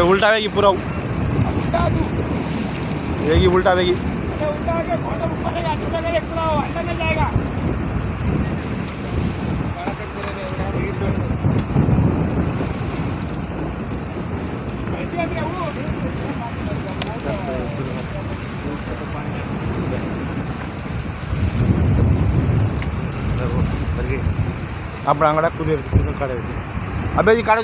उल्टा वेगी पूरा वेगी उल्टा वेगी अपना अंगड़ा कूदे काटे अबे जी काटे